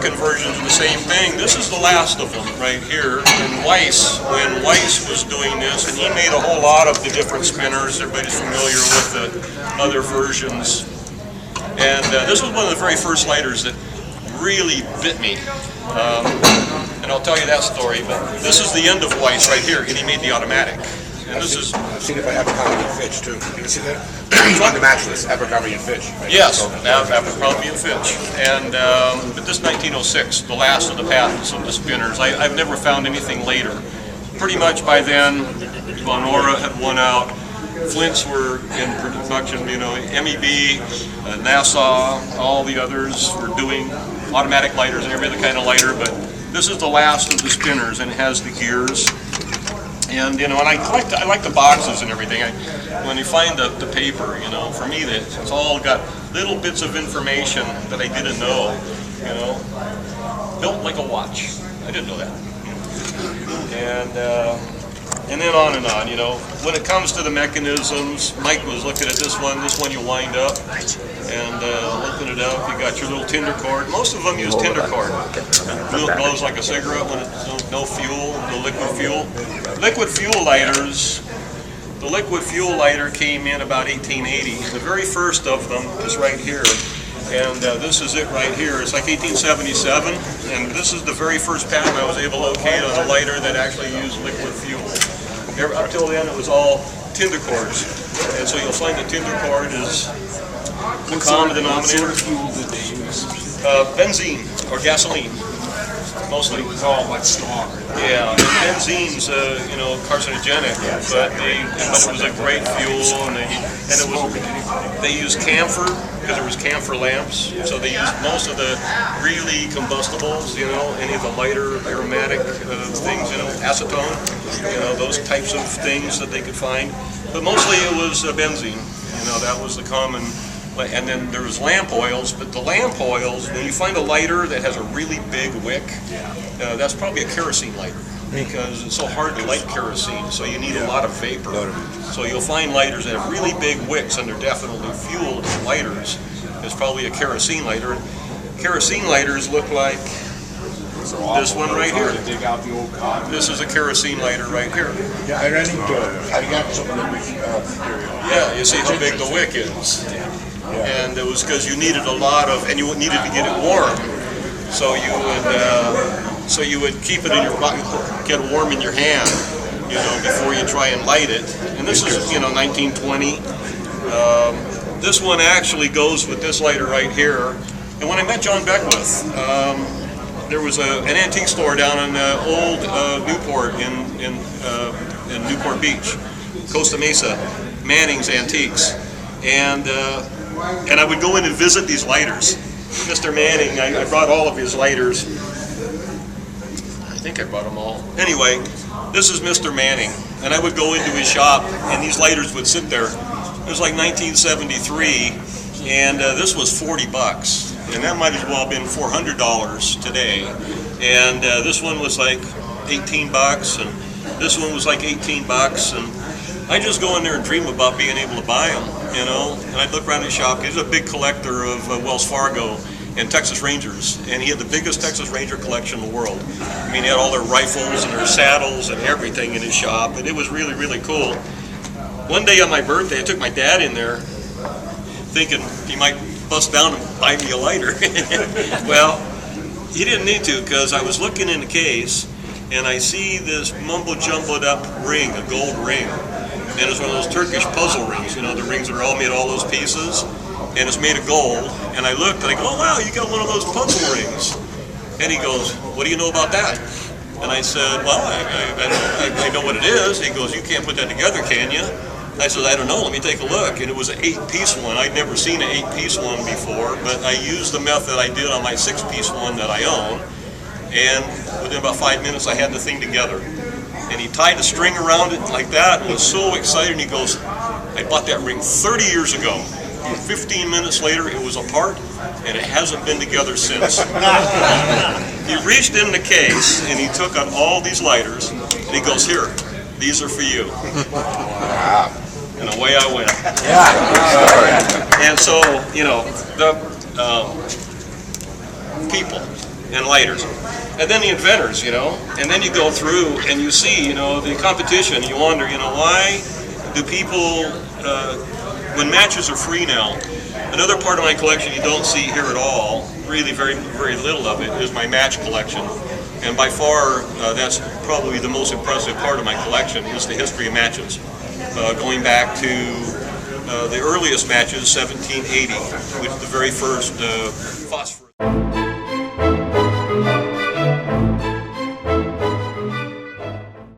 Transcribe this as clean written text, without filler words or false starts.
American versions of the same thing. This is the last of them right here. And when Weiss was doing this, and he made a whole lot of the different spinners. Everybody's familiar with the other versions. And this was one of the very first lighters that really bit me. And I'll tell you that story, but this is the end of Weiss right here, and he made the automatic. And this is... I've seen it by Abercrombie and Fitch, too. You see that? On the mattress, Abercrombie and Fitch. Right? Yes, Abercrombie and Fitch. And, but this 1906, the last of the patents of the spinners. I've never found anything later. Pretty much by then, Bonora had won out. Flints were in production, you know, MEB, Nassau, all the others were doing automatic lighters and every other kind of lighter, but this is the last of the spinners, and it has the gears. And, you know, and I like the boxes and everything. When you find the paper, you know, for me, it's all got little bits of information that I didn't know, you know. Built like a watch. I didn't know that. And then on and on, you know. When it comes to the mechanisms, Mike was looking at this one you wind up and open it up. You got your little tinder cord. Most of them use tinder cord. It blows like a cigarette when it's no fuel, no liquid fuel. Liquid fuel lighters, the liquid fuel lighter came in about 1880. The very first of them is right here. And this is it right here. It's like 1877, and this is the very first patent I was able to locate on a lighter that actually used liquid fuel. Up till then, it was all tinder cords, and so you'll find the tinder cord is the common denominator. What sort of fuel did they use? Benzene or gasoline, mostly. It was all much stronger. Yeah, benzene's you know, carcinogenic, but it was a great fuel, and they used camphor because there was camphor lamps, so they used most of the really combustibles, you know, any of the lighter aromatic things, you know, acetone, you know, those types of things that they could find. But mostly it was benzene, you know, that was the common. And then there was lamp oils, but the lamp oils, when you find a lighter that has a really big wick, that's probably a kerosene lighter, because it's so hard to light kerosene, so you need a lot of vapor. So you'll find lighters that have really big wicks, and they're definitely fueled lighters. It's probably a kerosene lighter. Kerosene lighters look like this one right here. This is a kerosene lighter right here. Yeah, I ran into it. I got something that was yeah, you see how big the wick is. And it was because you needed a lot of, and you needed to get it warm. So you would keep it in your, get it warm in your hand, you know, before you try and light it. And this is, you know, 1920. This one actually goes with this lighter right here. And when I met John Beckwith, there was an antique store down in old Newport in Newport Beach, Costa Mesa, Manning's Antiques. And I would go in and visit these lighters. Mr. Manning, I brought all of his lighters. I think I brought them all. Anyway, this is Mr. Manning, and I would go into his shop, and these lighters would sit there. It was like 1973, and this was 40 bucks, and that might as well have been $400 today. And this one was like 18 bucks, and this one was like 18 bucks, and I just go in there and dream about being able to buy them, you know. And I'd look around his shop. He's a big collector of Wells Fargo and Texas Rangers, and he had the biggest Texas Ranger collection in the world. I mean, he had all their rifles and their saddles and everything in his shop, and it was really, really cool. One day on my birthday, I took my dad in there, thinking he might bust down and buy me a lighter. Well, he didn't need to, because I was looking in the case, and I see this mumbo-jumboed up ring, a gold ring. And it's one of those Turkish puzzle rings, you know, the rings that are all made of all those pieces, and it's made of gold. And I looked, and I go, oh wow, you got one of those puzzle rings. And he goes, what do you know about that? And I said, well, I know what it is. He goes, you can't put that together, can you? I said, I don't know, let me take a look. And it was an 8-piece one. I'd never seen an 8-piece one before, but I used the method I did on my 6-piece one that I own, and within about 5 minutes I had the thing together. And he tied a string around it like that and was so excited, and he goes, I bought that ring 30 years ago. 15 minutes later, it was apart, and it hasn't been together since. He reached in the case, and he took out all these lighters, and he goes, here, these are for you. And away I went. And so, you know, the people, and lighters. And then the inventors, and then you go through and you see, the competition. You wonder, why do people, when matches are free now, another part of my collection you don't see here at all, really very, very little of it, is my match collection. And by far, that's probably the most impressive part of my collection, is the history of matches. Going back to the earliest matches, 1780, with the very first phosphorus.